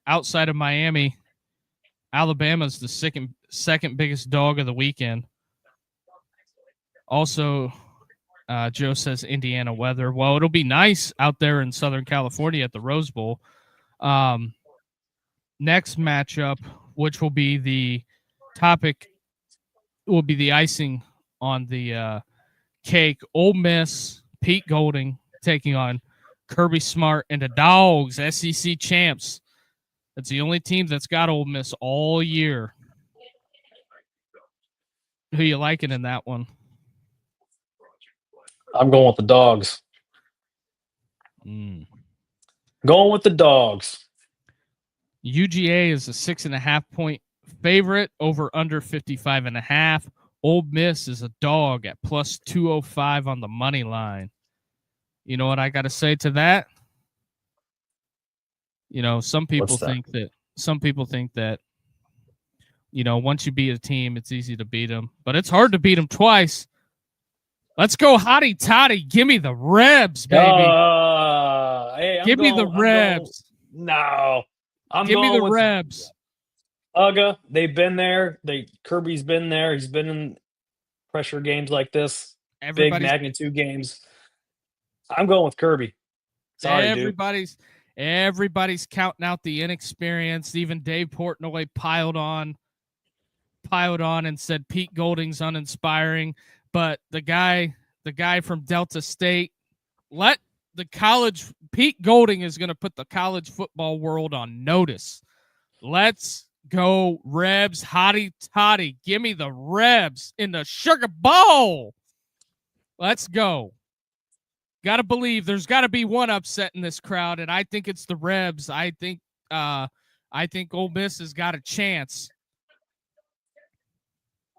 outside of Miami, Alabama's the second biggest dog of the weekend. Also, Joe says Indiana weather. Well, it'll be nice out there in Southern California at the Rose Bowl. Next matchup, which will be the topic, will be the icing on the cake. Ole Miss, Pete Golding taking on Kirby Smart and the Dogs, SEC champs. That's the only team that's got Ole Miss all year. Who you liking in that one? I'm going with the Dogs. Going with the Dogs. UGA is a 6.5 point favorite, over under 55.5. Ole Miss is a dog at plus 205 on the money line. You know what I got to say to that? Some people think that, once you beat a team, it's easy to beat them, but it's hard to beat them twice. Let's go hotty toddy. Give me the Rebs, baby. Give me the Rebs. Give me the Rebs. Uga, they've been there. Kirby's been there. He's been in pressure games like this. Big magnitude games. I'm going with Kirby. Sorry, everybody's counting out the inexperience. Even Dave Portnoy piled on and said Pete Golding's uninspiring. But the guy from Delta State, Pete Golding is going to put the college football world on notice. Let's go Rebs, hotty toddy. Give me the Rebs in the Sugar Bowl. Let's go. Got to believe there's got to be one upset in this crowd, and I think it's the Rebs. I think Ole Miss has got a chance.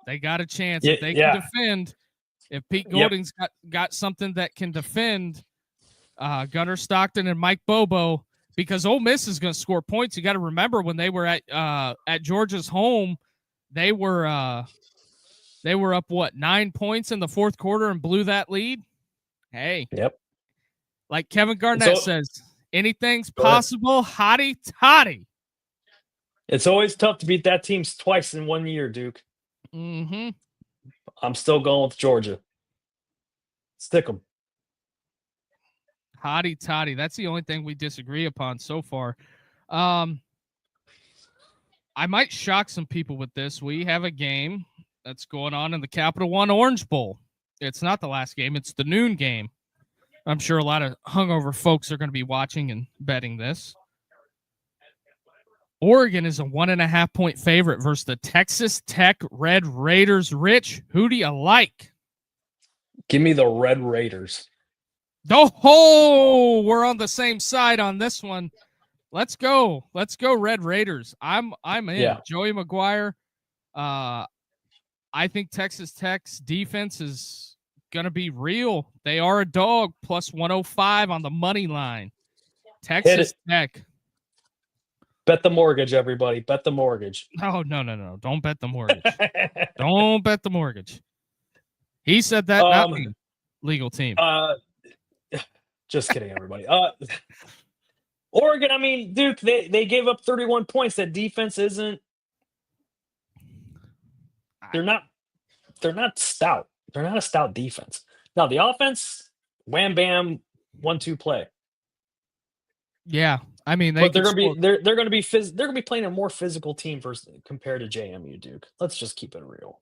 They got a chance if they can defend. If Pete Golding's got something that can defend Gunnar Stockton and Mike Bobo, because Ole Miss is going to score points. You got to remember when they were at Georgia's home, they were up 9 points in the fourth quarter and blew that lead. Hey, like Kevin Garnett says, anything's possible. Hotty toddy. It's always tough to beat that team twice in 1 year, Duke. Mm-hmm. I'm still going with Georgia. Stick them. Hotty toddy. That's the only thing we disagree upon so far. I might shock some people with this. We have a game that's going on in the Capital One Orange Bowl. It's not the last game. It's the noon game. I'm sure a lot of hungover folks are going to be watching and betting this. Oregon is a 1.5-point favorite versus the Texas Tech Red Raiders. Rich, who do you like? Give me the Red Raiders. Oh, we're on the same side on this one. Let's go. Let's go, Red Raiders. I'm in. Yeah. Joey McGuire. I think Texas Tech's defense is going to be real. They are a dog, plus 105 on the money line. Texas Tech. Bet the mortgage, everybody. Bet the mortgage. No. Don't bet the mortgage. Don't bet the mortgage. He said that, not me. Legal team. Just kidding, everybody. Oregon, I mean, Duke, they gave up 31 points. That defense isn't. They're not stout. They're not a stout defense. Now the offense, wham bam, 1-2 play. Yeah, I mean, they're gonna be playing a more physical team compared to JMU, Duke. Let's just keep it real.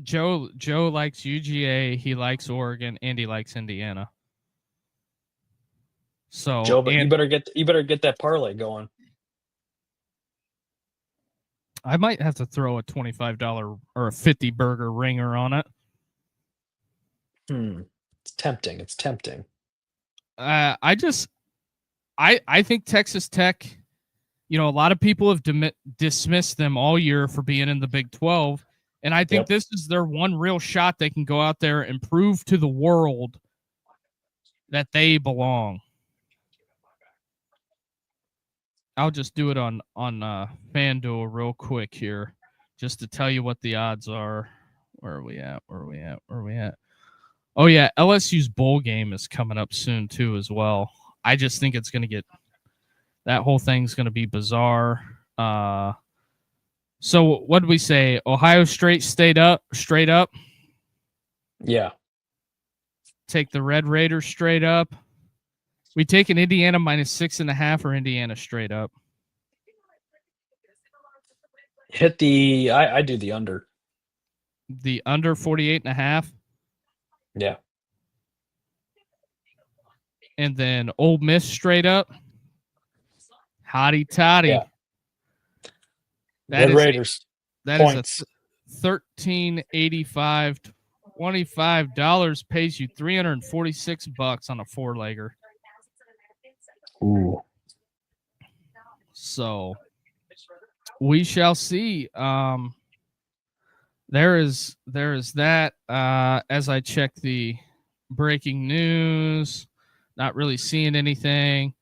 Joe likes UGA, he likes Oregon, and he likes Indiana. So Joe, but you better get that parlay going. I might have to throw a $25 or a 50 burger ringer on it. It's tempting. It's tempting. I think Texas Tech, a lot of people have dismissed them all year for being in the Big 12. And I think this is their one real shot. They can go out there and prove to the world that they belong. I'll just do it on FanDuel real quick here, just to tell you what the odds are. Where are we at? Oh, yeah, LSU's bowl game is coming up soon, too, as well. I just think it's going to that whole thing's going to be bizarre. So what did we say? Ohio State straight up? Yeah. Take the Red Raiders straight up. We take an Indiana minus 6.5 or Indiana straight up. Hit the I do the under. The under 48.5. Yeah. And then Ole Miss straight up. Hotty toddy. Yeah. Red Raiders. That points. Is a $13.85. $25 pays you $346 on a 4-legger. Ooh. So we shall see. There is that. As I check the breaking news, not really seeing anything.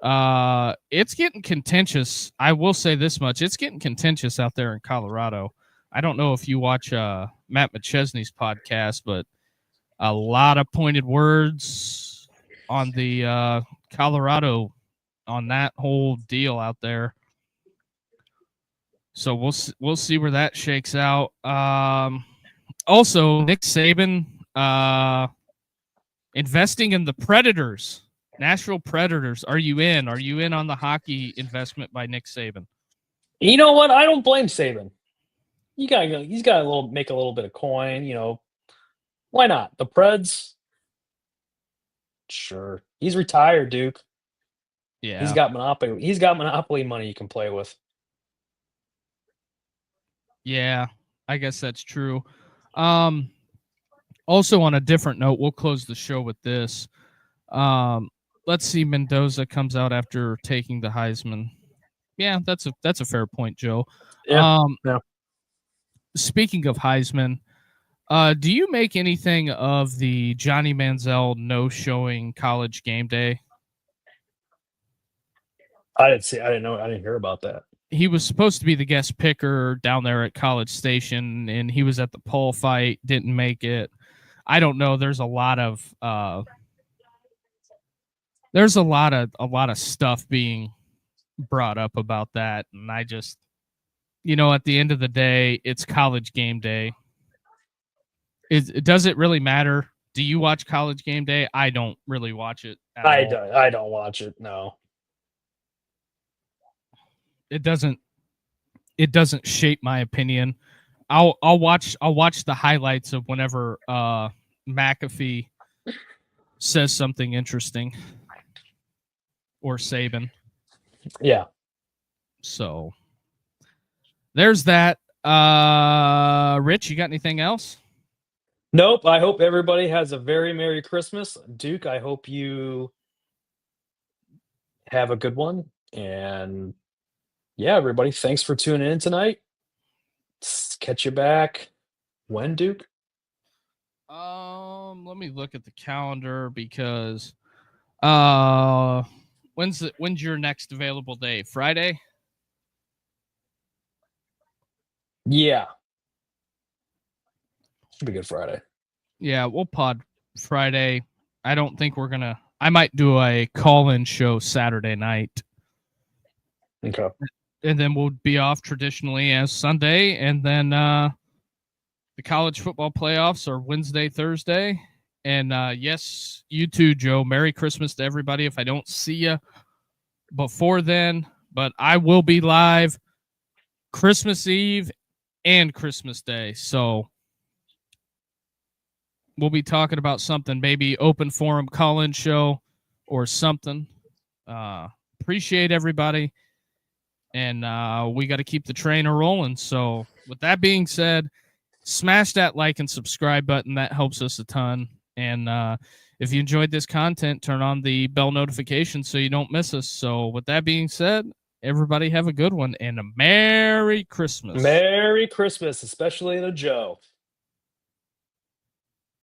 It's getting contentious. I will say this much. It's getting contentious out there in Colorado. I don't know if you watch Matt McChesney's podcast, but a lot of pointed words on the Colorado on that whole deal out there. So we'll see where that shakes out. Also, Nick Saban investing in the Predators, Nashville Predators. Are you in? Are you in on the hockey investment by Nick Saban? You know what? I don't blame Saban. He's got to make a little bit of coin. Why not? The Preds. Sure, he's retired, Duke. Yeah, he's got monopoly. He's got monopoly money you can play with. Yeah, I guess that's true. Also, on a different note, we'll close the show with this. Let's see. Mendoza comes out after taking the Heisman. Yeah, that's a fair point, Joe. Yeah. Speaking of Heisman, do you make anything of the Johnny Manziel no-showing College Game Day? I didn't know. I didn't hear about that. He was supposed to be the guest picker down there at College Station, and he was at the pole fight, didn't make it. I don't know. There's a lot of stuff being brought up about that, and I just, at the end of the day, it's College Game Day. Does it really matter Do you watch College Game Day? I don't really watch it at all. I don't watch it. No. It doesn't shape my opinion. I'll watch the highlights of whenever McAfee says something interesting, or Saban. Yeah. So there's that. Rich, you got anything else? Nope. I hope everybody has a very Merry Christmas. Duke, I hope you have a good one. And yeah, everybody, thanks for tuning in tonight. Catch you back when, Duke? Let me look at the calendar, because when's your next available day? Friday? Yeah. Should be good Friday. Yeah, we'll pod Friday. I don't think we're gonna. I might do a call-in show Saturday night. Okay. And then we'll be off traditionally as Sunday, and then the college football playoffs are Wednesday, Thursday. And yes, you too, Joe. Merry Christmas to everybody if I don't see you before then. But I will be live Christmas Eve and Christmas Day. So we'll be talking about something, maybe open forum call-in show or something. Appreciate everybody. And we got to keep the train rolling. So with that being said, smash that like and subscribe button. That helps us a ton. And if you enjoyed this content, turn on the bell notification so you don't miss us. So with that being said, everybody have a good one and a Merry Christmas. Merry Christmas, especially to Joe.